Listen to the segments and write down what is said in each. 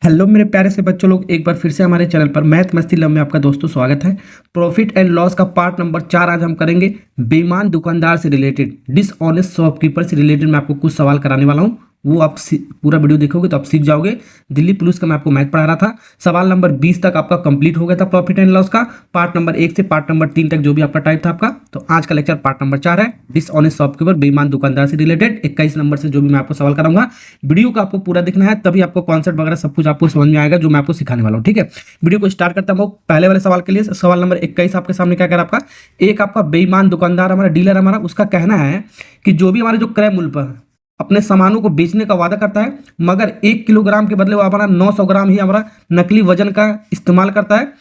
Hello मेरे प्यारे से बच्चों लोग, एक बार फिर से हमारे चैनल पर मैथ मस्ती लव में आपका दोस्तों स्वागत है। प्रॉफिट एंड लॉस का पार्ट नंबर 4 आज हम करेंगे। बेईमान दुकानदार से रिलेटेड, डिसऑनेस्ट शॉपकीपर से रिलेटेड मैं आपको कुछ सवाल कराने वाला हूँ। वो आप पूरा वीडियो देखोगे तो आप सीख जाओगे। दिल्ली पुलिस का मैं आपको मैथ पढ़ा रहा था। सवाल नंबर 20 तक आपका कंप्लीट हो गया था प्रॉफिट एंड लॉस का। पार्ट नंबर 1 से पार्ट नंबर 3 तक जो भी आपका टाइप था आपका। तो आज का लेक्चर पार्ट नंबर 4 है, डिसऑनेस्ट शॉपकीपर, बेईमान दुकानदार से रिलेटेड। 21 नंबर से जो भी मैं आपको सवाल कराऊंगा, वीडियो को आपको पूरा देखना है, तभी आपको कॉन्सेप्ट वगैरह सब कुछ आपको समझ में आएगा जो मैं आपको सिखाने वाला हूँ। ठीक है, वीडियो को स्टार्ट करता हूँ पहले वाले सवाल के लिए। सवाल नंबर 21 आपके सामने क्या कह रहा है आपका, एक आपका बेईमान दुकानदार हमारा डीलर हमारा, उसका कहना है कि जो भी हमारे जो क्रय मूल्य पर अपने सामानों को बेचने का वादा करता है, मगर 1 किलोग्राम के बदले वो हमारा 900 ग्राम ही हमारा नकली वजन का इस्तेमाल करता है,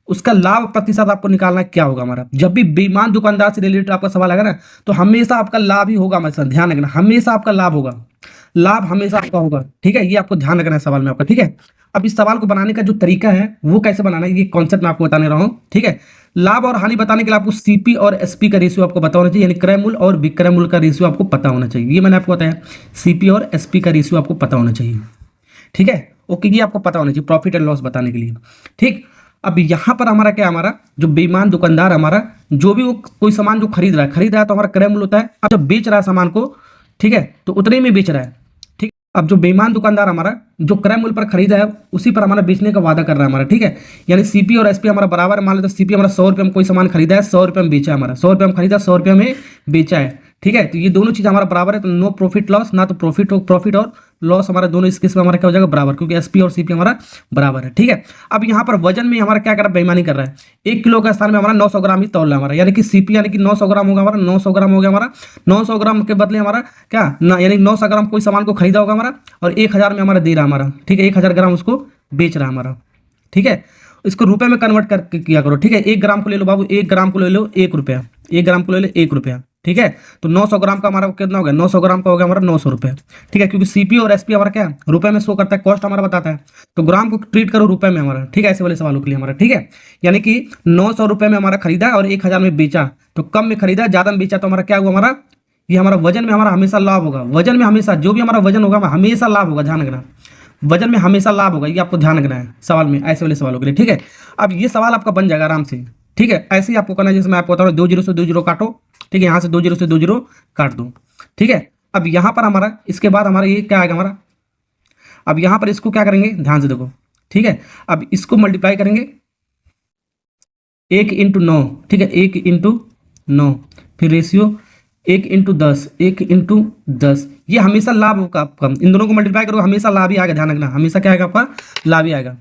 उसका लाभ प्रतिशत आपको निकालना है क्या होगा हमारा। जब भी बेईमान दुकानदार से रिलेटेड आपका सवाल आएगा ना, तो हमेशा आपका लाभ ही होगा। हमारे साथ ध्यान रखना, हमेशा आपका लाभ होगा, लाभ हमेशा आपका होगा। ठीक है, ये आपको ध्यान रखना है सवाल में आपका। ठीक है, अब इस सवाल को बनाने का जो तरीका है वो कैसे बनाना है, ये कॉन्सेप्ट मैं आपको बताने रहा हूँ। ठीक है, लाभ और हानि बताने के लिए आपको सीपी और एसपी का रेशियो आपको पता होना चाहिए, यानी क्रय मूल्य और विक्रय मूल्य का रेशियो आपको पता होना चाहिए। ये मैंने आपको बताया, सीपी और एसपी का रेशियो आपको पता होना चाहिए। ठीक है, ओके, ये आपको पता होना चाहिए प्रॉफिट एंड लॉस बताने के लिए। ठीक, अब यहाँ पर हमारा क्या, हमारा जो बेईमान दुकानदार हमारा जो भी वो कोई सामान जो खरीद रहा है तो हमारा क्रय मूल्य होता है। अब जब बेच रहा है सामान को, ठीक है, तो उतने में बेच रहा है। ठीक, अब जो बेईमान दुकानदार हमारा जो क्रय मूल्य पर खरीदा है उसी पर हमारा बेचने का वादा कर रहा है हमारा। ठीक है, यानी सीपी और एसपी हमारा बराबर है। मान लेते सीपी हमारा 100 रुपये में कोई सामान खरीदा है, 100 रुपये में बेचा है हमारा, 100 रुपये में खरीदा, 100 रुपये में बेचा है। ठीक है, तो ये दोनों चीज़ हमारा बराबर है, तो नो प्रॉफिट लॉस, ना तो प्रॉफिट हो, प्रॉफिट और लॉस हमारा दोनों इस केस में हमारा क्या हो जाएगा, बराबर, क्योंकि एसपी और सीपी हमारा बराबर है। ठीक है, अब यहाँ पर वजन में हमारा क्या कर रहा है, बेईमानी कर रहा है। 1 किलो का स्थान में हमारा 900 ग्राम ही तौल रहा है हमारा, यानी कि सीपी यानी कि 900 ग्राम होगा हमारा, 900 ग्राम हो गया हमारा। 900 ग्राम के बदले हमारा क्या ना, यानी 900 ग्राम कोई सामान को खरीदा होगा हमारा और 1000 में हमारा दे रहा हमारा। ठीक है, 1000 ग्राम उसको बेच रहा हमारा। ठीक है, इसको रुपए में कन्वर्ट करके किया करो। ठीक है, 1 ग्राम को ले लो बाबू, 1 ग्राम को ले लो 1 रुपया, 1 ग्राम को ले लो 1 रुपया। ठीक है, तो 900 ग्राम का हमारा कितना हो गया, 900 ग्राम का हो गया हमारा 900 रुपये। ठीक है, क्योंकि सीपी और एसपी हमारा क्या रुपए में शो करता है, कॉस्ट हमारा बताता है, तो ग्राम को ट्रीट करो रुपए में हमारा। ठीक है, ऐसे वाले सवालों के लिए हमारा। ठीक है, यानी कि 900 रुपये में हमारा खरीदा और 1000 में बेचा, तो कम में खरीदा ज़्यादा में बेचा, तो हमारा क्या हुआ, हमारा ये हमारा वजन में हमारा हमेशा लाभ होगा। वजन में हमेशा जो भी हमारा वजन होगा हमेशा लाभ होगा, ध्यान रखना, वजन में हमेशा लाभ होगा, ये आपको ध्यान रखना है सवाल में, ऐसे वाले सवालों के लिए। ठीक है, अब ये सवाल आपका बन जाएगा आराम से। ठीक है, ऐसे ही आपको करना है, जैसे मैं आपको बता रहा हूँ, 2 जीरो से 2 जीरो काटो। ठीक है, यहाँ से 2 जीरो से 2 जीरो काट दो। ठीक है, अब यहाँ पर हमारा इसके बाद हमारा ये क्या आएगा हमारा, अब यहाँ पर इसको क्या करेंगे, ध्यान से देखो। ठीक है, अब इसको मल्टीप्लाई करेंगे 1 इंटू 9। ठीक है, 1 इंटू 9, फिर रेशियो 1 इंटू 10, 1 इंटू 10, ये हमेशा लाभ होगा आपका। इन दोनों को मल्टीप्लाई करो, हमेशा लाभ ही आएगा, ध्यान रखना, हमेशा क्या आएगा आपका, लाभ ही आएगा।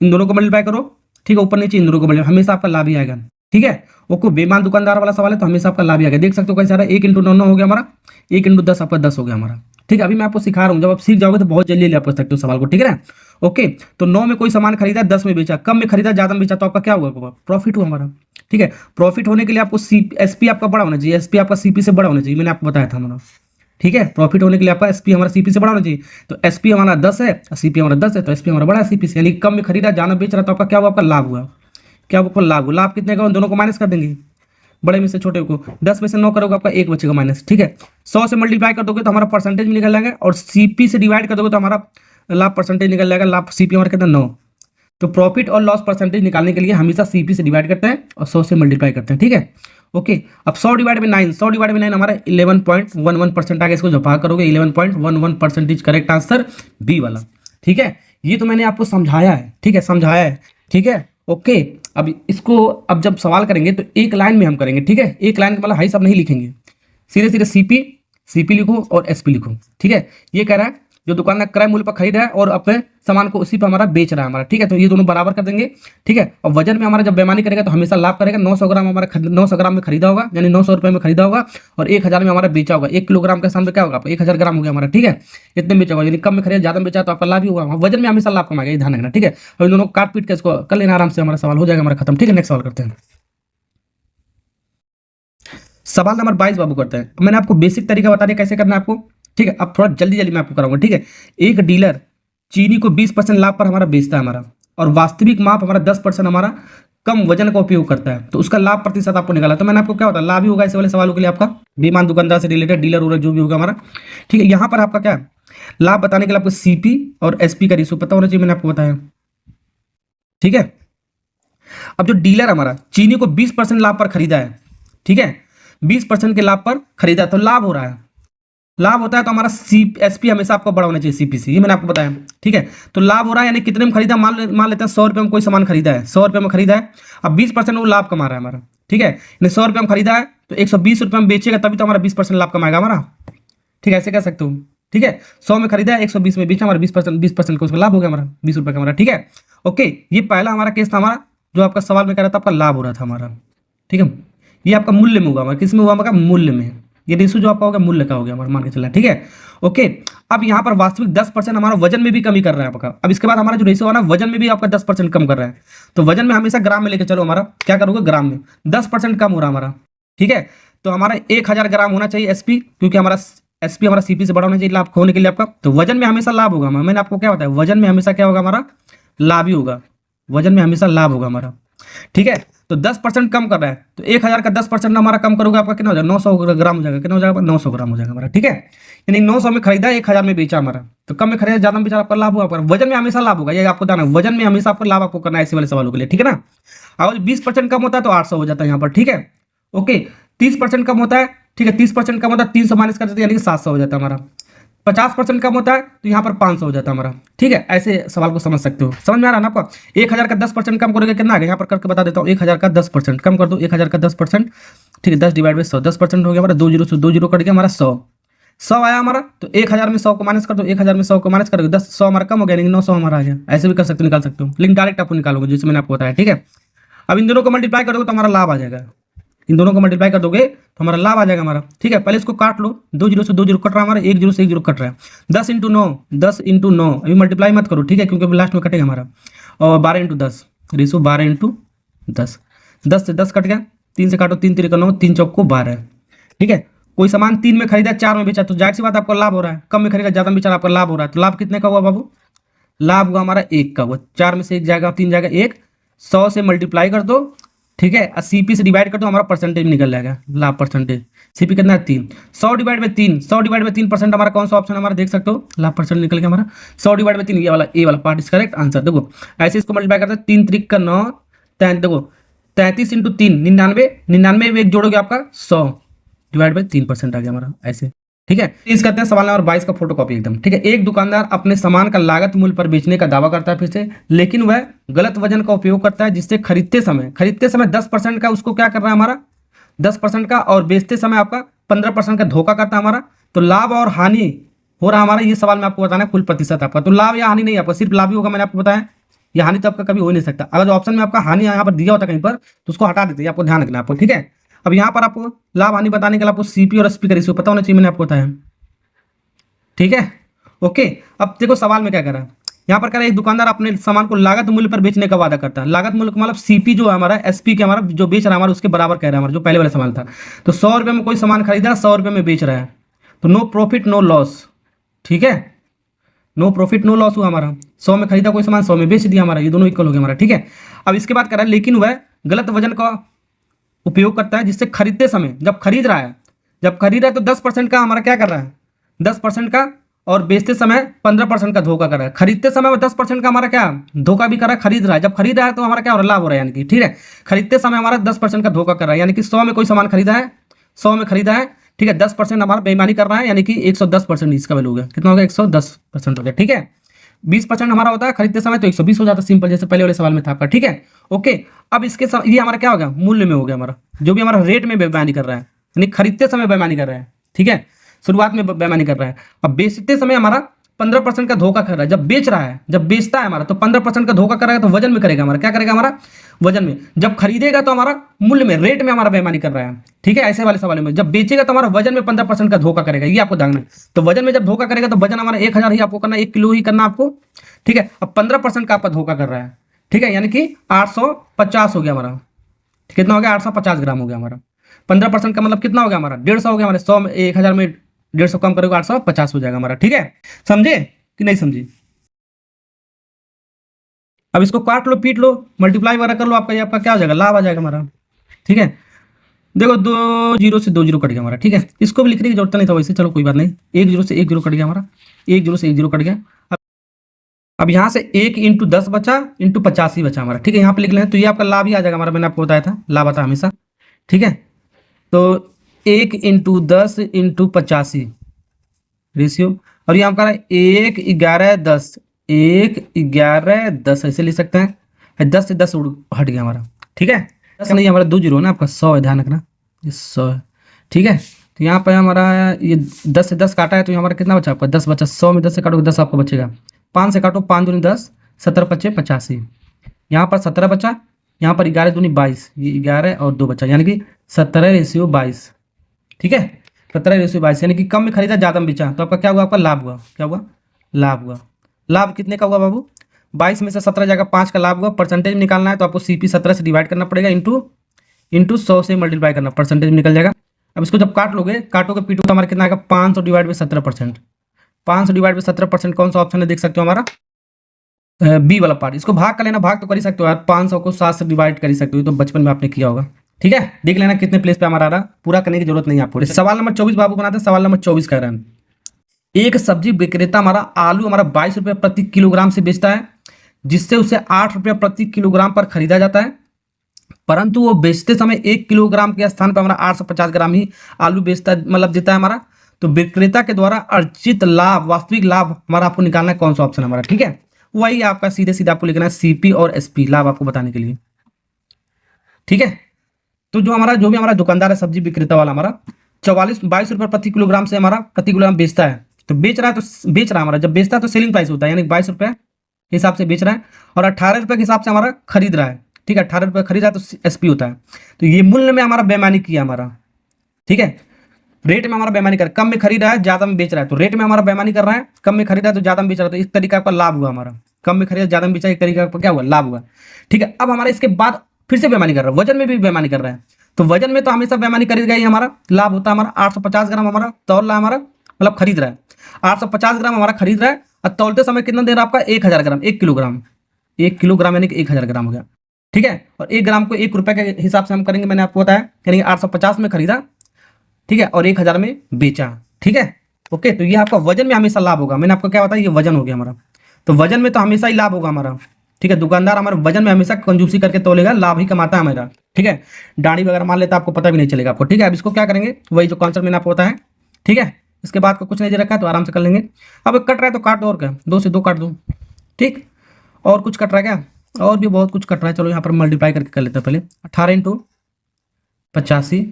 इन दोनों को मल्टीप्लाई करो, ठीक है, ऊपर नीचे इन दोनों को मल्टीप्लाई, हमेशा आपका लाभ ही आएगा। ठीक है, वो बेईमान दुकानदार वाला सवाल है तो हमेशा आपका लाभ ही आएगा। देख सकते हो कैसे आ रहा है, 1 इंटू 9 हो गया हमारा, 1 इंटू 10 आपका 10 हो गया हमारा। ठीक है, अभी मैं आपको सिखा रहा हूँ, जब आप सीख जाओगे तो बहुत जल्दी आप कर सकते हो सवाल को। ठीक है ना, ओके, तो 9 में कोई सामान खरीदा, 10 में बेचा, कम में खरीदा ज़्यादा में बेचा, तो आपका क्या हुआ, प्रॉफिट हुआ हमारा। ठीक है, प्रॉफिट होने के लिए आपको एसपी आपका बड़ा होना चाहिए, एसपी आपका सीपी से बड़ा होना चाहिए, मैंने आपको बताया था हमारा। ठीक है, प्रॉफिट होने के लिए आपका एसपी हमारा सीपी से बड़ा होना चाहिए, तो एसपी हमारा 10 है, सीपी हमारा 10 है, तो एसपी हमारा बड़ा है सीपी से, यानी कम में खरीदा ज़्यादा बेच रहा, तो आपका क्या हुआ, आपका लाभ हुआ। क्या आपको लाभ हुआ, लाभ कितने का, उन दोनों को माइनस कर देंगे, बड़े में से छोटे को। 10 में से 9 करोगे आपका 1 बचेगा माइनस। ठीक है, 100 से मल्टीप्लाई कर दोगे तो हमारा परसेंटेज में निकल जाएगा, और सीपी से डिवाइड कर दोगे तो हमारा लाभ परसेंटेज निकल जाएगा। लाभ सीपी हमारा कितना, 9। तो प्रॉफिट और लॉस परसेंटेज निकालने के लिए हमेशा सीपी से डिवाइड करते हैं और 100 से मल्टीप्लाई करते हैं। ठीक है, ओके, अब 100 डिवाइड में 9, 100 डिवाइड में 9 हमारा 11.11% आ गया, इसको जब भाग करोगे 11.11% करेक्ट आंसर बी वाला। ठीक है, ये तो मैंने आपको समझाया है। ठीक है, समझाया है। ठीक है, ओके, अब इसको अब जब सवाल करेंगे तो एक लाइन में हम करेंगे। ठीक है, एक लाइन का मतलब हाई सब नहीं लिखेंगे, सीधे सीधे सीपी लिखो और एसपी लिखो। ठीक है, ये कह रहा है जो दुकानदार क्रय मूल्य पर खरीद रहा है और अपने सामान को उसी पर हमारा बेच रहा है हमारा। ठीक है, तो ये दोनों बराबर कर देंगे। ठीक है, और वजन में हमारा जब बेईमानी करेगा तो हमेशा लाभ करेगा। 900 ग्राम हमारा 900 ग्राम में खरीदा होगा, यानी 900 रुपये में खरीदा होगा, और 1000 में हमारा बेचा होगा। 1 किलोग्राम के स्थान पर क्या होगा, 1000 ग्राम हो गया हमारा। ठीक है, इतने में बेचा होगा, यानी कम में खरीदा ज़्यादा में बेचा, तो आपका लाभ ही होगा। वजन में हमेशा लाभ कमाएगा, ये ध्यान रखना। ठीक है, और इन दोनों को काट पीट के इसको कर लेना आराम से, हमारा सवाल हो जाएगा हमारा खत्म। ठीक है, नेक्स्ट सवाल करते हैं। सवाल नंबर 22 बाबू करते हैं। मैंने आपको बेसिक तरीका बता दिया कैसे करना है आपको। ठीक है, अब थोड़ा जल्दी जल्दी मैं आपको कराऊंगा। ठीक है, एक डीलर चीनी को 20% लाभ पर हमारा बेचता है हमारा, और वास्तविक माप हमारा 10% हमारा कम वजन का उपयोग करता है, तो उसका लाभ प्रतिशत आपको निकाला। तो मैंने आपको क्या होता है, लाभ ही होगा ऐसे वाले सवालों के लिए आपका, बेईमान दुकानदार से रिलेटेड, डीलर जो भी होगा हमारा। ठीक है, यहाँ पर आपका क्या लाभ बताने के लिए आपको सीपी और एसपी का रेशियो पता होना चाहिए, मैंने आपको बताया। ठीक है, अब जो डीलर हमारा चीनी को 20% लाभ पर खरीदा है, ठीक है, 20% के लाभ पर खरीदा है, तो लाभ हो रहा है, लाभ होता है तो हमारा एसपी हमेशा आपको बड़ा होना चाहिए सीपीसी, ये मैंने आपको बताया। ठीक है, तो लाभ हो रहा है यानी कितने में खरीदा, मान लेते हैं 100 रुपये में कोई सामान खरीदा है, 100 रुपये में खरीदा है, अब 20% वो लाभ कमा रहा है हमारा। ठीक है, यानी 100 रुपये में खरीदा है तो 120 रुपये में बेचेगा, तभी तो हमारा 20% लाभ कमाएगा हमारा। ठीक है, ऐसे कह सकते हो। ठीक है, 100 में खरीदा है, 120 में बेचा, हमारा 20% का उसका लाभ हो गया हमारा, 20 रुपये का हमारा। ठीक है, ओके, ये पहला हमारा केस था हमारा, जो आपका सवाल में कह रहा था आपका लाभ हो रहा था हमारा। ठीक है, ये आपका मूल्य में हुआ हमारा, किस में हुआ हमारा, मूल्य में। ये रेशो जो आपका होगा मूल्य का हो गया हमारा, मान के चलना। ठीक है, ओके, अब यहाँ पर वास्तविक 10% हमारा वजन में भी कमी कर रहा है आपका। अब इसके बाद हमारा जो रेशो है ना, वजन में भी आपका 10% कम कर रहा है, तो वजन में हमेशा ग्राम में लेके चलो, हमारा क्या करोगे, ग्राम में 10% कम हो रहा हमारा। ठीक है, तो हमारा 1000 ग्राम होना चाहिए एसपी, क्योंकि हमारा एसपी हमारा सीपी से बड़ा होना चाहिए लाभ होने के लिए आपका, तो वजन में हमेशा लाभ होगा हमारा। मैंने आपको क्या बताया, वजन में हमेशा क्या होगा हमारा, लाभ ही होगा, वजन में हमेशा लाभ होगा हमारा। ठीक है, तो 10% कम कर रहा है, तो 1000 का 10% हमारा कम करोगे, आपका कितना हो जाएगा, 900 ग्राम हो जाएगा, कितना हो जाएगा, 900 ग्राम हो जाएगा हमारा। ठीक है, यानी 900 में खरीदा, 1000 में बेचा हमारा, तो कम में खरीदा, ज्यादा में बेचा, आपका लाभ होगा। आपका वजन में हमेशा लाभ होगा, ये आपको जानना है, वजन में हमेशा आपको लाभ आपको करना है ऐसे वाले सवालों के लिए। ठीक है ना, और 20% कम होता है तो 800 हो जाता है यहाँ पर। ठीक है, ओके, 30% कम होता है, ठीक है, 30% कम होता है, 300 माइनस कर देते हैं, यानी कि 700 हो जाता है हमारा। 50% कम होता है तो यहाँ पर 500 हो जाता है हमारा। ठीक है, ऐसे सवाल को समझ सकते हो, समझ में आ रहा है ना आपको। 1000 का 10% कम करोगे कितना आ गया, यहाँ पर करके बता देता हूँ। 1000 का 10% कम कर दो, 1000 का 10%, ठीक है, 10 डिवाइड बाई 100, 10% हो गया हमारा, 2 जीरो से 2 जीरो कट गया हमारा, 100 आया हमारा, तो 1000 में 100 को माइनस कर दो, 1000 में 100 को माइनस कर दो, 100 हमारा कम हो गया, लेकिन 900 हमारा आ गया। ऐसे भी कर सकते हो, निकाल सकते हो, लेकिन डायरेक्ट आपको निकालोगे जैसे मैंने आपको बताया। ठीक है, अब इन दोनों को मल्टीप्लाई करोगे तो हमारा लाभ आ जाएगा, इन दोनों को मल्टीप्लाई कर दोगे तो हमारा लाभ आ जाएगा हमारा। ठीक है, पहले इसको काट लो, 2 जीरो से 2 जीरो कट रहा है हमारा, 1 जीरो से 1 जीरो कट रहा है, 10 इंटू 9, 10 इंटू 9, अभी मल्टीप्लाई मत करो, ठीक है, क्योंकि लास्ट में कटेगा हमारा, और 12 इंटू 10, रेसो 12 इंटू 10, 10 से 10 कट गया, 3 से काटो, 3 3 का 9, 3 चौक को 12। ठीक है, कोई सामान 3 में खरीदा, 4 में बेचा, तो जाहिर सी बात आपको लाभ हो रहा है, कम में खरीदा, ज्यादा में बेचा, आपका लाभ हो रहा है। तो लाभ कितने का हुआ बाबू, लाभ हुआ हमारा 1 का हुआ, 4 में से 1 जाएगा, 3 जाएगा 1, 100 से मल्टीप्लाई कर दो, ठीक है, और सीपी से डिवाइड कर दो, हमारा परसेंटेज निकल जाएगा, लाभ परसेंटेज। सीपी कितना है 3, 100 डिवाइड में 3, 100 डिवाइड में 3% हमारा कौन सा ऑप्शन हमारा देख सकते हो, लाभ परसेंट निकल गया हमारा, 100 डिवाइड में 3, ये वाला ए वाला पार्ट इज करेक्ट आंसर। देखो ऐसे इसको मल्टीप्लाई करते हैं, 3 त्रिक का 9, देखो 33 इंटू 3, 99, 99 में एक जोड़ोगे आपका 100 डिवाइड बाई 3% आ गया हमारा, ऐसे। ठीक है, इस करते हैं सवाल नंबर 22 का फोटोकॉपी एकदम। ठीक है, एक दुकानदार अपने सामान का लागत मूल्य पर बेचने का दावा करता है फिर से, लेकिन वह गलत वजन का उपयोग करता है, जिससे खरीदते समय 10% का उसको क्या कर रहा है हमारा, 10% का, और बेचते समय आपका 15% का धोखा करता है हमारा। तो लाभ और हानि हो रहा है हमारा, ये सवाल में आपको बताना है कुल प्रतिशत आपका, तो लाभ या हानि नहीं, आपका सिर्फ लाभ ही होगा, मैंने आपको बताया, ये हानि तो आपका कभी हो नहीं सकता। अगर जो ऑप्शन में आपका हानि यहाँ पर दिया होता कहीं पर, तो उसको हटा देते, आपको ध्यान रखना आपको। ठीक है, अब यहाँ पर आपको लाभ हानि बताने के लिए आपको सीपी और एसपी का रेशियो पता होना चाहिए, मैंने आपको बताया। ठीक है, ओके, अब देखो सवाल में क्या कर रहा है, यहाँ पर कह रहा है एक दुकानदार अपने सामान को लागत मूल्य पर बेचने का वादा करता है। लागत मूल्य मतलब सीपी जो है हमारा, एसपी के हमारा जो बेच रहा है हमारा, उसके बराबर कह रहा है हमारा, जो पहले वाला सामान था। तो 100 रुपये में कोई सामान खरीदा, 100 रुपये में बेच रहा है, तो नो प्रॉफिट नो लॉस। ठीक है, नो प्रॉफिट नो लॉस हुआ हमारा, 100 में खरीदा कोई सामान, 100 में बेच दिया हमारा, ये दोनों इक्वल हो गया हमारा। ठीक है, अब इसके बाद कर रहा है, लेकिन वह गलत वजन का उपयोग करता है, जिससे खरीदते समय, जब खरीद रहा है तो 10% का हमारा क्या कर रहा है, 10% का, और बेचते समय 15% का धोखा कर रहा है। खरीदते समय 10% का हमारा क्या धोखा भी कर रहा है, खरीद रहा है, जब खरीद रहा है तो हमारा क्या हो रहा है, लाभ हो रहा है, यानी कि ठीक है, खरीदते समय हमारा 10% का धोखा कर रहा है, यानी कि 100 में कोई सामान खरीदा है, 100 में खरीदा है, ठीक है, 10% हमारा बेईमानी कर रहा है, यानी कि 110% इसका वैल्यू हो गया, कितना हो गया, 110% हो गया। ठीक है, 20% हमारा होता है खरीदते समय, तो 120 हो जाता है, सिंपल, जैसे पहले वाले सवाल में था आपका। ठीक है, ओके, अब इसके ये हमारा क्या हो गया, मूल्य में हो गया हमारा, जो भी हमारा रेट में बेईमानी कर रहा है, यानी खरीदते समय बेईमानी कर रहा है। ठीक है, शुरुआत में बेईमानी कर रहा है, अब बेचते समय हमारा 15% का धोखा कर रहा है, जब बेच रहा है, जब बेचता है हमारा, तो 15% का धोखा करेगा, तो वजन में करेगा हमारा, क्या करेगा हमारा, वजन में। जब खरीदेगा तो हमारा मूल्य में, रेट में हमारा बेईमानी कर रहा है। ठीक है, ऐसे वाले सवाल में जब बेचेगा तो हमारा वजन में 15% का धोखा करेगा, ये आपको ध्यान है। तो वजन में जब धोखा करेगा तो वजन हमारा 1000 ही आपको करना, 1 किलो ही करना आपको। ठीक है, अब 15% का आपका धोखा कर रहा है, ठीक है, यानी कि 850 हो गया हमारा, कितना हो गया, 850 ग्राम हो गया हमारा। 15% का मतलब कितना हो गया हमारा, 150 हो गया हमारे, 100 में 1000 में 150 कम करोगे 850 हो जाएगा हमारा। ठीक है, समझे कि नहीं समझे। अब इसको काट लो, पीट लो, मल्टीप्लाई वगैरह कर लो, आपका ये आपका क्या हो जाएगा, लाभ आ जाएगा हमारा। ठीक है, देखो 2 जीरो से 2 जीरो कट गया हमारा, ठीक है। इसको भी लिखने की जरूरत नहीं था वैसे, चलो कोई बात नहीं। 1 जीरो से 1 जीरो कट गया हमारा, 1 जीरो से 1 जीरो कट गया। अब यहाँ से 1 इंटू 10 बचा, इंटू 85 बचा हमारा, ठीक है। यहाँ पे लिख लें तो ये आपका लाभ ही आ जाएगा हमारा, मैंने आपको बताया था लाभ आता हमेशा, ठीक है। तो 1 इंटू 10 इंटू 85 रेशियो, और ये आपका 1 11 10, 1 11 10 ऐसे लिख सकते हैं। 10 से 10 हट गया हमारा, ठीक है। 10 नहीं, हमारा 2 जीरो ना आपका, 100 है, ध्यान रखना, ये 100 है, ठीक है। तो यहाँ पर हमारा ये 10 से 10 काटा है, तो हमारा कितना बचा आपका, 10 बचा। 100 में 10 से काटोगे 10 आपको बचेगा। 5 से काटो, 5 दूनी 10, 17 पच्चे 85, यहाँ पर 17 बचा, यहाँ पर 11 दूनी 22, ये 11 और 2 बचा, यानी कि 17/22, ठीक है। 17/22, यानी कि कम में खरीदा ज़्यादा में बेचा, तो आपका क्या हुआ, आपका लाभ हुआ। क्या हुआ, लाभ हुआ। लाभ कितने का हुआ बाबू, 22 में से 17 जाएगा, 5 का लाभ हुआ। परसेंटेज निकालना है तो आपको CP 17 से डिवाइड करना पड़ेगा, इंटू 100 से मल्टीप्लाई करना, परसेंटेज निकल जाएगा। अब इसको जब काटोगे पीटो तो हमारा कितना आएगा, 500 डिवाइड बाई 17%। 500 डिवाइड बाई 17% कौन सा ऑप्शन है, देख सकते हो हमारा बी वाला पार्ट। इसको भाग कर लेना, भाग तो कर ही सकते हो यार, 500 को 7 से डिवाइड कर ही सकते हो, तो बचपन में आपने किया होगा, ठीक है। देख लेना कितने प्लेस पे हमारा आ रहा, पूरा करने की जरूरत नहीं है आपको। सवाल नंबर 24 बाबू बनाते हैं। सवाल नंबर 24 कह रहे हैं, एक सब्जी विक्रेता हमारा आलू हमारा 22 रुपये प्रति किलोग्राम से बेचता है, जिससे उसे 8 रुपये प्रति किलोग्राम पर खरीदा जाता है, परंतु वो बेचते समय 1 किलोग्राम के स्थान पर हमारा 850 ग्राम ही आलू बेचता है, मतलब देता है हमारा। तो विक्रेता के द्वारा अर्जित लाभ, वास्तविक लाभ हमारा आपको निकालना है, कौन सा ऑप्शन हमारा, ठीक है। वही आपका सीधे सीधे आपको लिखना है CP और SP, लाभ आपको बताने के लिए, ठीक है। तो जो भी हमारा दुकानदार है सब्जी विक्रेता वाला हमारा 22 रुपये प्रति किलोग्राम से हमारा प्रति किलोग्राम बेचता है, तो बेच रहा है हमारा, जब बेचता है तो सेलिंग प्राइस होता है, यानी 22 रुपये हिसाब से बेच रहा है, और 18 रुपये के हिसाब से हमारा खरीद रहा है, ठीक है। 18 रुपये खरीद रहा है तो SP होता है। तो ये मूल्य में हमारा बेईमानी किया हमारा, ठीक है। रेट में हमारा बेईमानी कर, कम में खरीद रहा है ज्यादा में बेच रहा है, तो रेट में हमारा बेईमानी कर रहा है, कम में खरीदा है तो ज्यादा में बेच रहा है, तो इस तरीका का लाभ हुआ हमारा। कम में खरीदा ज्यादा में बेचा, एक तरीका का क्या हुआ, लाभ हुआ, ठीक है। अब हमारा इसके बाद फिर से बेईमानी कर रहा है, वजन में भी बेईमानी कर रहा है, तो वजन में तो हमेशा बेईमानी करेगा ही, हमारा लाभ होता है हमारा 850 ग्राम हमारा तौल रहा है हमारा, मतलब खरीद रहा है 850 ग्राम हमारा खरीद रहा है, और तौलते समय कितना दे रहा है आपका 1000 ग्राम, 1 किलोग्राम, 1 किलोग्राम यानी कि 1000 ग्राम हो गया, ठीक है। और 1 ग्राम को 1 रुपये के हिसाब से हम करेंगे, मैंने आपको बताया, यानी 850 में खरीदा, ठीक है, और 1000 में बेचा, ठीक है। ओके, तो ये आपका वजन में हमेशा लाभ होगा, मैंने आपको क्या बताया, ये वजन हो गया हमारा, तो वजन में तो हमेशा ही लाभ होगा हमारा, ठीक है। दुकानदार हमारे वजन में हमेशा कंजूसी करके तोलेगा, लाभ ही कमाता है हमारा, ठीक है। दाढ़ी वगैरह मान लेता है आपको पता भी नहीं चलेगा आपको, ठीक है। अब इसको क्या करेंगे, वही जो कॉन्सेप्ट मैंने आपको बताया, ठीक है। इसके बाद को कुछ नहीं दे रखा है तो आराम से कर लेंगे। अब कट रहा है तो काट दो, और क्या, 2 से 2 काट दो, ठीक। और कुछ कट रहा है क्या, और भी बहुत कुछ कट रहा है, चलो यहाँ पर मल्टीप्लाई करके कर लेते हैं पहले। 18 इंटू 85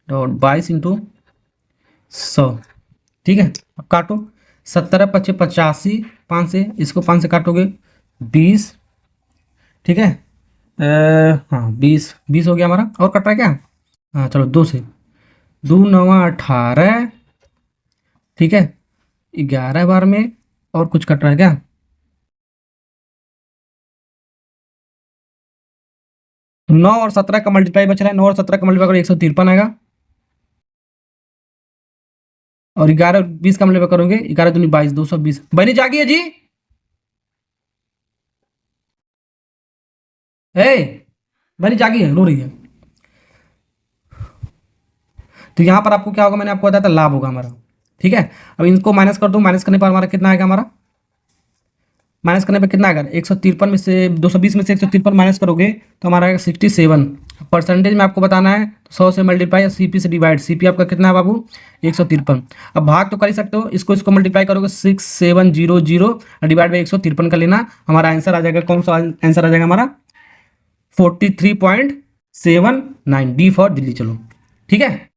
और 22 इंटू 100, ठीक है। अब काटो, 17 पच्चे 85, 5 से इसको 5 से काटोगे 20, ठीक है। हाँ 20 हो गया हमारा। और कट रहा है क्या, हाँ चलो 2 से 2 9 18, ठीक है। 11 बार में, और कुछ कट रहा है क्या, 9 और 17 का मल्टीप्लाई बच रहा है, 9 और 17 का मल्टीप्लाई करो 153 आएगा, और 11 और 20 का मल्टीप्लाई करोगे 11 दूनी 22, 220। बनी जागी है जी, बनी जागी है, रो रही है। तो यहाँ पर आपको क्या होगा, मैंने आपको बताया था लाभ होगा हमारा, ठीक है। अब इनको माइनस कर दो, माइनस करने पर हमारा कितना आएगा, हमारा माइनस करने पर कितना आएगा, 153 में से 220 में से 153 माइनस करोगे तो हमारा आएगा 67। परसेंटेज में आपको बताना है तो 100 से मल्टीप्लाई, CP से डिवाइड, CP आपका कितना है बाबू 153। अब भाग तो कर ही सकते हो, इसको मल्टीप्लाई करोगे 6700 डिवाइड बाई 153 कर लेना, हमारा आंसर आ जाएगा, कौन सा आंसर आ जाएगा हमारा 43.79, डी फॉर दिल्ली। चलो ठीक है।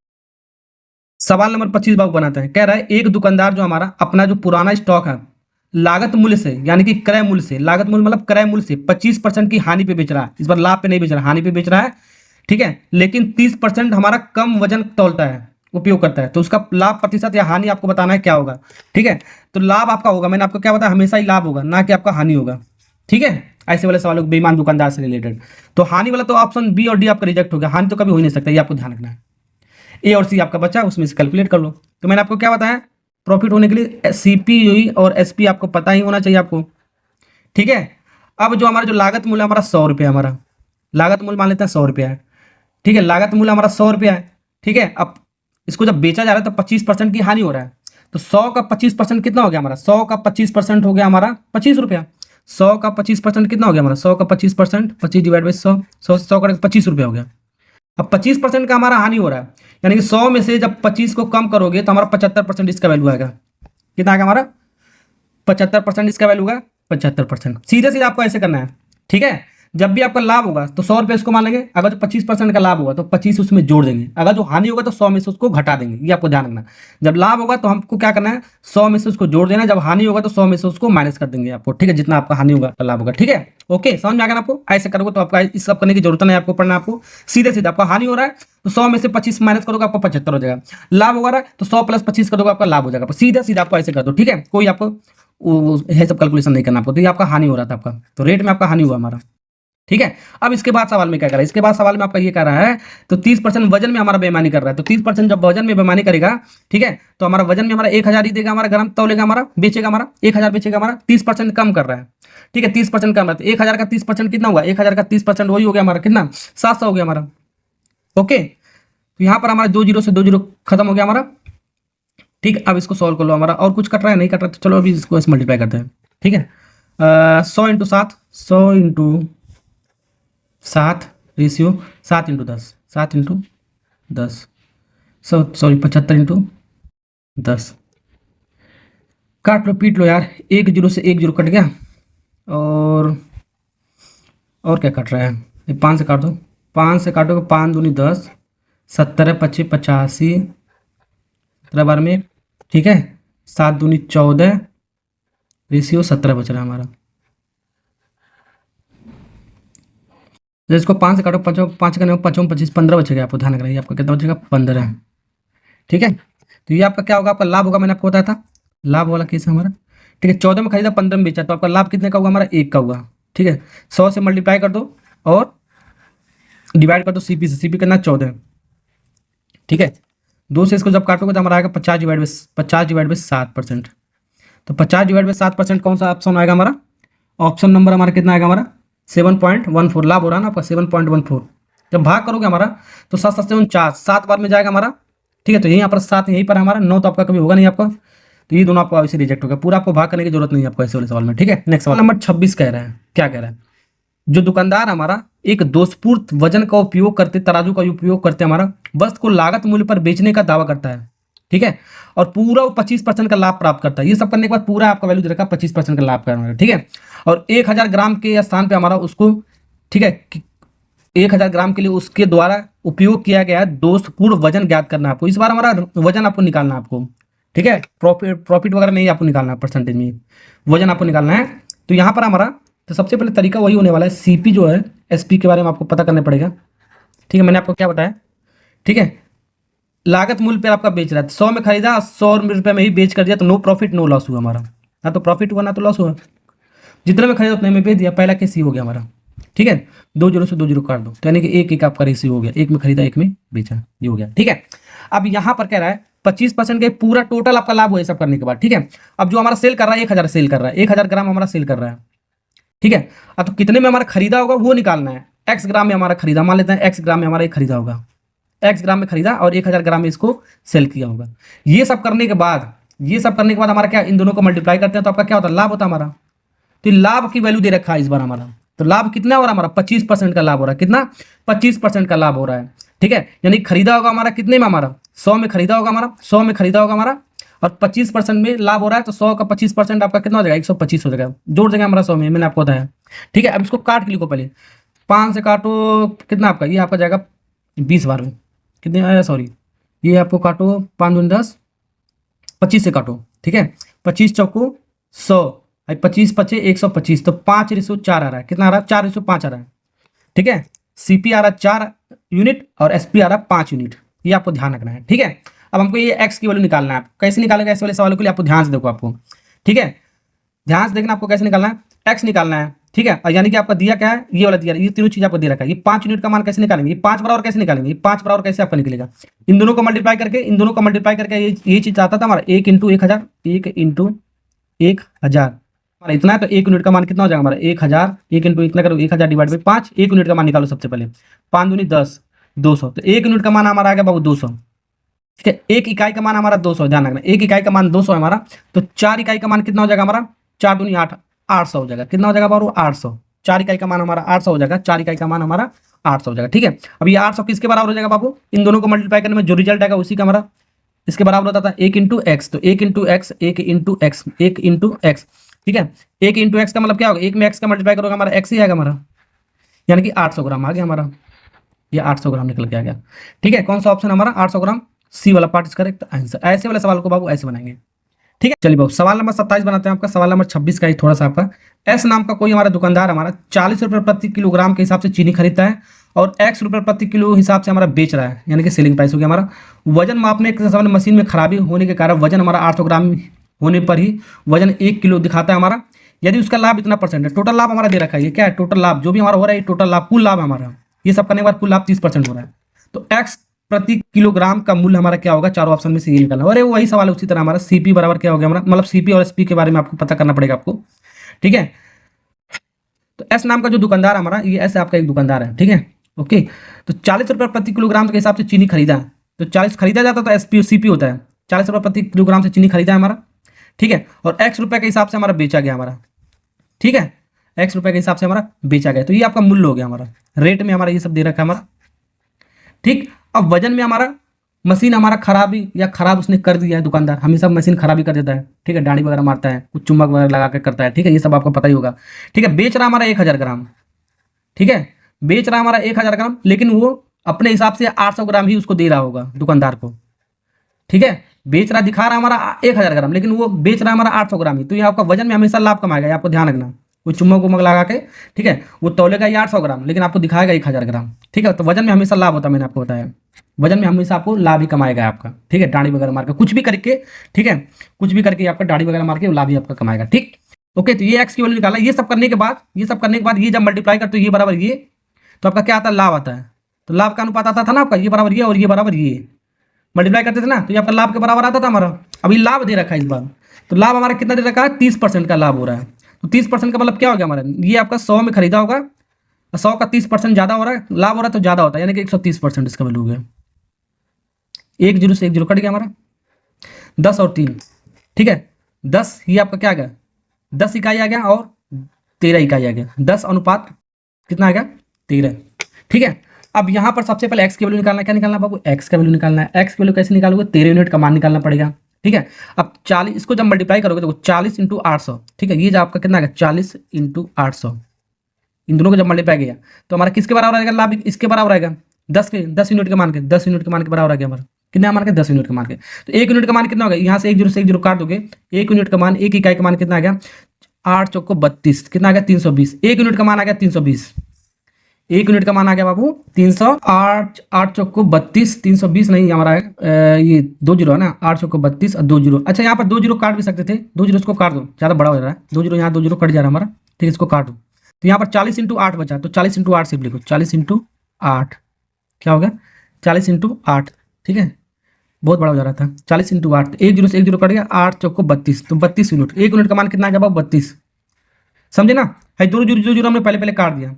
सवाल नंबर 25 बाबू बनाते हैं, कह रहा है एक दुकानदार जो हमारा अपना जो पुराना स्टॉक है लागत मूल्य से, यानी कि क्रय मूल्य से, लागत मूल्य मतलब क्रय मूल्य से 25% की हानि पे बेच रहा है, इस बार लाभ पे नहीं बेच रहा है, हानि पे बेच रहा है, ठीक है। लेकिन 30% हमारा कम वजन तौलता है, उपयोग करता है, तो उसका लाभ प्रतिशत या हानि आपको बताना है क्या होगा, ठीक है। तो लाभ आपका होगा, मैंने आपको क्या बताया, हमेशा ही लाभ होगा, ना कि आपका हानि होगा, ठीक है। ऐसे वाले सवालों बेईमान दुकानदार से रिलेटेड, तो हानि वाला तो ऑप्शन बी और डी आपका रिजेक्ट हो गया, हानि तो कभी हो ही नहीं सकता, ये आपको ध्यान रखना है। ए और सी आपका बचा, उसमें से कैलकुलेट कर लो। तो मैंने आपको क्या बताया, प्रॉफिट होने के लिए CP और SP आपको पता ही होना चाहिए आपको, ठीक है। अब जो हमारा जो लागत मूल्य हमारा 100 रुपये, हमारा लागत मूल्य मान लेते हैं 100 रुपया है, ठीक है, लागत मूल्य हमारा 100 रुपया है। ठीक है, अब इसको जब बेचा जा रहा है तो 25% की हानि हो रहा है। तो 100 का 25% कितना हो गया हमारा? 100 का 25% हो गया हमारा 25 रुपया। 100 का 25% कितना हो गया हमारा? 100 का 25%, 25 डिवाइड बाई 100, 100 का 25 रुपया हो गया। अब 25% का हमारा हानि हो रहा है, यानी कि 100 में से जब 25 को कम करोगे तो हमारा 75% इसका वैल्यू आएगा। कितना आएगा हमारा? 75% इसका वैल्यू होगा 75%। सीधे सीधे आपको ऐसे करना है। ठीक है, जब भी आपका लाभ होगा तो 100 रुपये इसको मान लेंगे, अगर तो 25% का लाभ होगा तो 25 उसमें जोड़ देंगे, अगर जो हानि होगा तो 100 में से उसको घटा देंगे। ये आपको ध्यान रखना। जब लाभ होगा तो हमको क्या करना है? 100 में से उसको जोड़ देना, जब हानि होगा तो 100 में से उसको माइनस कर देंगे आपको। ठीक है, जितना आपका हानि होगा लाभ होगा। ठीक है, ओके, समझ में आ गया आपको? ऐसे करोगे तो आपका इस सब करने की जरूरत नहीं आपको पढ़ना। आपको सीधे सीधे आपका हानि हो रहा है तो 100 में से 25 माइनस करोगे आपको 75 हो जाएगा। लाभ हो रहा है तो 100 प्लस 25 करोगे आपका लाभ हो जाएगा। सीधा सीधा आपको ऐसे कर दो। ठीक है, कोई आपको ये सब कैलकुलेशन नहीं करना आपको। तो ये आपका हानि हो रहा था आपका, तो रेट में आपका हानि हुआ हमारा। ठीक है, अब इसके बाद सवाल में क्या कर रहा है? इसके बाद सवाल में आपका ये कह रहा है तो 30% वजन में हमारा बेईमानी कर रहा है। तो 30% जब वजन में बेईमानी करेगा, ठीक है, तो हमारा वजन में हमारा 1000 ही देगा हमारा ग्राम, तौलेगा हमारा, बेचेगा हमारा 1000 बेचेगा हमारा। 30% कम कर रहा है। ठीक है, 30% कम है तो 1000 का 30% कितना हुआ? 1000 का 30% वही हो गया हमारा कितना? 700 हो गया हमारा। ओके, तो यहाँ पर हमारा 2 जीरो से 2 जीरो खत्म हो गया हमारा। ठीक है, अब इसको सॉल्व कर लो। हमारा और कुछ कट रहा है? नहीं कट रहा, तो चलो अभी इसको ऐसे मल्टीप्लाई करते हैं। ठीक है, 100 into 7, 100 into 7 ratio 7 into 10, 7 into 10, sorry 75 into 10। काट लो पीट लो यार, 1 जीरो से 1 जीरो कट गया। और क्या कट रहा है? ये 5 से काट दो, 5 से काटोगे 5 दूनी 10, 70 25 85, 17 बार में। ठीक है, 7 दूनी 14, रेशियो 17 बच रहा है हमारा। जैसे इसको 5 से काटो, 5 का 5 25 15 बचेगा। आपको ध्यान रखना, आपका कितना बचेगा? 15। ठीक है, तो ये आपका क्या होगा? आपका लाभ होगा, मैंने आपको बताया था लाभ वाला केस है हमारा। ठीक है, 14 में खरीदा 15 में बेचा, तो आपका लाभ कितने का होगा? हमारा 1 का होगा। ठीक है, 100 से मल्टीप्लाई कर दो और डिवाइड कर दो सीपी से। सीपी कितना? 14। ठीक है, 2 से इसको जब काटोगे तो हमारा आएगा 50 डिवाइड बाई 7%। तो 50 डिवाइड बाई 7% कौन सा ऑप्शन आएगा हमारा? ऑप्शन नंबर हमारा कितना आएगा? हमारा 7.14। लाभ हो रहा है ना आपका 7.14। जब भाग करोगे हमारा तो 7 7 49, 7 बार में जाएगा हमारा। ठीक है, तो यहाँ पर 7 यहीं पर हमारा 9 तो आपका कभी होगा नहीं आपका, तो ये दोनों आपको ऐसे रिजेक्ट हो गया। पूरा आपको भाग करने की जरूरत नहीं है आपको ऐसे वाले सवाल में। ठीक है, नेक्स्ट सवाल नंबर 26 कह रहा है, क्या कह रहा है? जो दुकानदार हमारा एक दोषपूर्ण वजन का उपयोग करते, तराजू का उपयोग करते हमारा वस्तु को लागत मूल्य पर बेचने का दावा करता है। ठीक है, और पूरा वो 25% का लाभ प्राप्त करता है। ये सब करने के बाद पूरा आपका वैल्यू दे रखा 25% का लाभ करना है। ठीक है, और 1000 ग्राम के स्थान पे हमारा उसको, ठीक है, 1000 ग्राम के लिए उसके द्वारा उपयोग किया गया है दोषपूर्ण वजन ज्ञात करना है आपको। इस बार हमारा वजन आपको निकालना है आपको। ठीक है, प्रॉफिट वगैरह नहीं आपको निकालना है, परसेंटेज में वजन आपको निकालना है। तो यहाँ पर हमारा तो सबसे पहले तरीका वही होने वाला है, सीपी जो है एसपी के बारे में आपको पता करना पड़ेगा। ठीक है, मैंने आपको क्या बताया? ठीक है, लागत मूल्य पर आपका बेच रहा है, 100 में खरीदा, 100 रुपये में ही बेच कर दिया, तो नो प्रॉफिट नो लॉस हुआ हमारा। ना तो प्रॉफिट हुआ ना तो लॉस हुआ, जितने में खरीदा उतने में बेच दिया। पहला केस ही हो गया हमारा। ठीक है, 2 जीरो से 2 जीरो काट दो, तो यानी कि 1 आपका रेशियो हो गया, 1 में खरीदा 1 में बेचा, ये हो गया। ठीक है, अब यहाँ पर कह रहा है 25% के पूरा टोटल आपका लाभ हो सब करने के बाद। ठीक है, अब जो हमारा सेल कर रहा है 1000 सेल कर रहा है, 1000 ग्राम हमारा सेल कर रहा है। ठीक है, अब तो कितने में हमारा खरीदा होगा वो निकालना है। एक्स ग्राम में हमारा खरीदा, मान लेते हैं एक्स ग्राम में हमारा एक खरीदा होगा, एक्स ग्राम में खरीदा और 1000 ग्राम में इसको सेल किया होगा। ये सब करने के बाद हमारा क्या, इन दोनों को मल्टीप्लाई करते हैं तो आपका क्या होता है? लाभ होता है हमारा। तो लाभ की वैल्यू दे रखा है इस बार हमारा। तो लाभ कितना हो रहा है हमारा? 25% का लाभ हो रहा है। कितना? 25% का लाभ हो रहा है। ठीक है, यानी खरीदा होगा हमारा कितने में? हमारा 100 में खरीदा होगा हमारा, 100 में खरीदा होगा हमारा, और 25% में लाभ हो रहा है, तो 100 का 25% आपका कितना हो जाएगा? 125 हो जाएगा। जोड़ देंगे हमारा 100 में, मैंने आपको बताया। ठीक है, अब इसको काट के लिखो पहले। 5 से काटो कितना आपका? ये आपका जाएगा 20 बार में कितने आया? सॉरी, ये आपको काटो 5 दूनी 10, 25 से काटो। ठीक है, 25 चौको 100, 25 पचे 125, तो 5:4 आ रहा है। कितना आ रहा है? 4:5 आ रहा है। ठीक है, सीपी आ रहा है 4 यूनिट और एसपी आ रहा है 5 यूनिट। ये आपको ध्यान रखना है। ठीक है, अब हमको ये एक्स की वैल्यू निकालना है। कैसे निकालेगा ऐसे वाले सवालों के लिए? आपको ध्यान से देखो आपको। ठीक है, ध्यान से देखना आपको कैसे निकालना है। एक्स निकालना है। ठीक है, और यानी कि आपका दिया क्या है? ये वाला दिया, ये तीनों चीज आपको दे रखा है। ये 5 यूनिट का मान कैसे निकालेंगे? ये 5 बराबर कैसे निकालेंगे? ये 5 बराबर कैसे आपका निकलेगा? इन दोनों को मल्टीप्लाई करके ये चीज आता था हमारा 1 इंटू 1000, 1 इंटू 1000 हमारा इतना है। तो 1 यूनिट का मान कितना हो जाएगा हमारा? 1000, 1 इंटू इतना करो 1000 डिवाइड बाई 5, 1 यूनिट का मान निकालो सबसे पहले। 5 दूनी 10, 200। तो 1 यूनिट का मान हमारा आ गया बाबू 200। ठीक है, 1 इकाई का मान हमारा 200, ध्यान रखना 1 इकाई का मान 200 है हमारा। तो 4 इकाई का मान कितना हो जाएगा हमारा, 4 दूनी 8, 800 हो जाएगा। कितना हो जाएगा बाबू, 800। 4 इकाई का मान हमारा 800 हो जाएगा, 4 इकाई का मान हमारा 800 हो जाएगा। ठीक है, अब ये 800 किसके बराबर हो जाएगा बाबू, इन दोनों को मल्टीप्लाई करने में जो रिजल्ट आएगा उसी का हमारा इसके बराबर होता था 1 इंटू एक्स। तो 1 into x, 1 into x, 1 into x. ठीक है, 1 इंटू एक्स का मतलब क्या होगा, 1 में एक्स का मल्टीप्लाई करोगे हमारा एक्स ही आएगा हमारा, यानी कि 800 ग्राम आ गया हमारा, ये 800 ग्राम निकल के आ गया। ठीक है, कौन सा ऑप्शन हमारा 800 ग्राम, सी वाला पार्ट इज करेक्ट आंसर। ऐसे वाले सवाल को बाबू ऐसे बनाएंगे। ठीक है, चलिए बाबू सवाल नंबर 27 बनाते हैं आपका। सवाल नंबर 26 का ही थोड़ा सा आपका, एस नाम का कोई हमारा दुकानदार हमारा 40 रुपये प्रति किलोग्राम के हिसाब से चीनी खरीदता है और एक्स रुपये प्रति किलो हिसाब से हमारा बेच रहा है, यानी कि सेलिंग प्राइस हो गया हमारा। वजन मापने के समय मशीन में खराबी होने के कारण वजन हमारा 800 ग्राम होने पर ही वजन 1 किलो दिखाता है हमारा। यदि उसका लाभ इतना परसेंट है, टोटल लाभ हमारा दे रखा है, ये क्या है टोटल लाभ जो भी हमारा हो रहा है, टोटल लाभ कुल लाभ हमारा, ये सब करने के बाद कुल लाभ 30% हो रहा है। तो एक्स प्रति किलोग्राम का मूल्य हमारा क्या होगा, चारों ऑप्शन में से ये निकलना है। अरे वही सवाल है उसी तरह हमारा सीपी बराबर क्या हो गया हमारा, मतलब सीपी और एसपी के बारे में आपको पता करना पड़ेगा आपको। ठीक है, तो एस नाम का जो दुकानदार हमारा, ये एस आपका एक दुकानदार है। ठीक है, ओके। तो 40 रुपये प्रति किलोग्राम के हिसाब से चीनी खरीदा है, तो 40 खरीदा जाता तो एसपी सीपी होता है, 40 रुपये प्रति किलोग्राम से चीनी खरीदा है हमारा। ठीक है, और एक्स रुपये के हिसाब से हमारा बेचा गया हमारा। ठीक है, एक्स रुपये के हिसाब से हमारा बेचा गया, तो ये आपका मूल्य हो गया हमारा, रेट में हमारा ये सब दे रखा है हमारा। ठीक, अब वजन में हमारा मशीन हमारा खराबी या खराब उसने कर दिया है, दुकानदार हमेशा मशीन खराबी कर देता है। ठीक है, डांडी वगैरह मारता है, कुछ चुम्बक वगैरह लगा कर करता है। ठीक है, ये सब आपको पता ही होगा। ठीक है, बेच रहा हमारा 1000 ग्राम। ठीक है, बेच रहा हमारा 1000 ग्राम, लेकिन वो अपने हिसाब से 800 ग्राम ही उसको दे रहा होगा दुकानदार को। ठीक है, बेच रहा दिखा रहा हमारा 1000 ग्राम, लेकिन वो बेच रहा हमारा 800 ग्राम ही। तो ये आपका वजन में हमेशा लाभ कमाएगा, ये आपको ध्यान रखना। वो चुम्बक उम्बक लगा के, ठीक है, वो तौलेगा ये 800 ग्राम, लेकिन आपको दिखाएगा 1000 ग्राम। ठीक है, तो वजन में हमेशा लाभ होता है, मैंने आपको बताया वजन में हमेशा आपको लाभ ही कमाएगा आपका। ठीक है, दाढ़ी वगैरह मार के कुछ भी करके, ठीक है, कुछ भी करके आपका दाढ़ी वगैरह मार के लाभ ही आपका कमाएगा। ठीक, ओके। तो ये एक्स की वैल्यू निकाला, ये सब करने के बाद ये जब मल्टीप्लाई कर तो ये बराबर ये, तो आपका क्या आता है, लाभ आता है। तो लाभ का अनुपात आता था ना आपका, ये बराबर ये और ये बराबर ये, मल्टीप्लाई करते थे ना, तो ये आपका लाभ के बराबर आता था हमारा। अभी लाभ दे रखा है इस बार, तो लाभ हमारा कितना दे रखा है, 30% का लाभ हो रहा है। तो 30% का मतलब क्या हो गया हमारा, ये आपका 100 में खरीदा होगा, 100 का 30% ज़्यादा हो रहा है, लाभ हो रहा है तो ज़्यादा होता है, यानी कि 130% इसका वैल्यू हो गया। 1 जीरो से 1 जीरो कट गया हमारा, 10 और 3। ठीक है, 10 ये आपका क्या आ गया, 10 इकाई आ गया और 13 इकाई आ गया, 10 अनुपात कितना आ गया, 13। ठीक है, अब यहाँ पर सबसे पहले एक्स की वैल्यू निकालना है। क्या निकालना है बाबू, एक्स का वैल्यू निकालना है। एक्स की वैल्यू कैसे निकालोगे, 13 यूनिट का मान निकालना पड़ेगा। ठीक है, अब 40 इसको जब मल्टीप्लाई करोगे तो 40 इंटू 800। ठीक है, ये जो आपका कितना आ गया, 40 इंटू 800, इन दोनों को जब मल्टीप्लाई किया तो हमारा किसके बराबर आएगा, लाभ इसके बराबर आएगा 10 यूनिट के मान के, 10 यूनिट के मान के बराबर आ गया हमारा, कितना मान के 10 यूनिट का मान के। तो 1 यूनिट का मान कितना होगा, यहाँ से 1 जीरो से 1 जीरो काट दोगे, 1 यूनिट का मान, 1 इकाई का मान कितना आ गया, 8 चौको 32, कितना आ गया 320। 1 यूनिट का मान आ गया 320, 1 यूनिट का मान आ गया बाबू 308, 8 चौको 32, 320 नहीं हमारा है, ये 2 जीरो है ना, 8 चौको 32 और 2 जीरो। अच्छा, यहाँ पर 2 जीरो काट भी सकते थे, 2 जीरो इसको काट दो, ज़्यादा बड़ा हो जा रहा है 2 जीरो, यहाँ 2 जीरो कट जा रहा है हमारा। ठीक है, इसको काट दो, तो यहाँ पर 40 इंटू 8 बचा, तो 40 इंटू 8 सिर्फ लिखो, 40 इंटू 8 क्या होगा, 40 इंटू 8। ठीक है, बहुत बड़ा हो जा रहा था, 40 इंटू 8, 1 जीरो से 1 जीरो कट गया, 8 चौको 32, तो 32 यूनिट। 1 यूनिट का मान कितना आ गया बाबू, 32, समझे ना। है 2 जीरो हमने पहले काट दिया,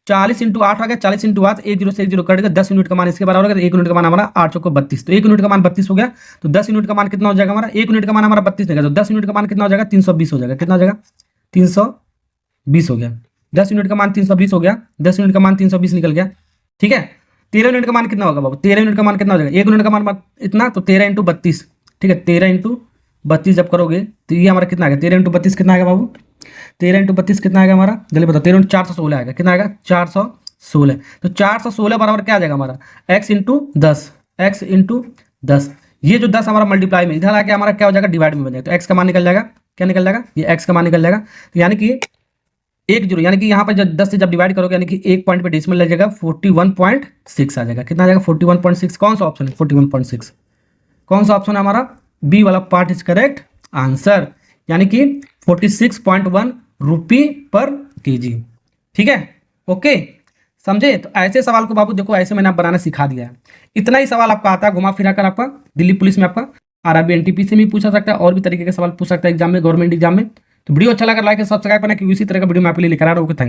40 इंटू 8 आ गया, 40 इंटू 8, 1 जीरो से 1 जीरो कट गया, 10 यूनिट का मान इसके बराबर होगा, 1 यूनिट का मान हमारा 8 चौको 32, तो 1 यूनिट का मान 32 हो गया। तो 10 यूनिट का मान कितना हो जाएगा हमारा, 1 यूनिट का मान हमारा 32 नहीं, तो 10 यूनिट का मान कितना हो जाएगा, 320 हो जाएगा। कितना हो जाएगा, 320 हो गया। 10 यूनिट का मान 320 हो गया, 10 यूनिट का मान 320 निकल गया। ठीक है, 13 यूनिट का मान कितना होगा बाबू, 13 यूनिट का मान कितना हो जाएगा, 1 यूनिट का मान इतना, तो 13 इंटू 32। ठीक है, 13 इंटू 32 जब करोगे तो ये हमारा कितना आ गया, 13 इंटू 32 कितना आएगा बाबू, 13 इंटू 32 कितना आएगा हमारा, जल्दी बताओ, 13 इंटू 416 आएगा, कितना आएगा 416। तो 416 बराबर क्या आ जाएगा हमारा, एक्स इंटू 10, एक्स इंटू 10। ये जो 10 हमारा मल्टीप्लाई में इधर आके हमारा क्या हो जाएगा, डिवाइड में बन जाएगा, तो एक्स का मान निकल जाएगा, क्या निकल जाएगा, ये एक्स का मान निकल जाएगा। तो यानी कि 1 जीरो, यानी कि यहाँ पर जब 10 से जब डिवाइड करोगे, यानी कि 1 पॉइंट पे डेसिमल लग जाएगा, 41.6 आ जाएगा। कितना आ जाएगा, 41.6। कौन सा ऑप्शन है, 41.6, कौन सा ऑप्शन है हमारा, बी वाला पार्ट इज करेक्ट आंसर, यानी कि 46.1 रुपये पर केजी। ठीक है, ओके, समझे। तो ऐसे सवाल को बाबू देखो, ऐसे मैंने आप बनाना सिखा दिया है। इतना ही सवाल आपका आता है घुमा फिरा कर, आपका दिल्ली पुलिस में, आपका आरआरबी एनटीपी से भी पूछा सकता है, और भी तरीके के सवाल पूछ सकता है एग्जाम में, गवर्नमेंट एग्जाम में। तो वीडियो अच्छा लगा लाइक सब्सक्राइब करना, क्योंकि इसी तरह का वीडियो मैं आपके लिए लेकर आ रहा हूँ। थैंक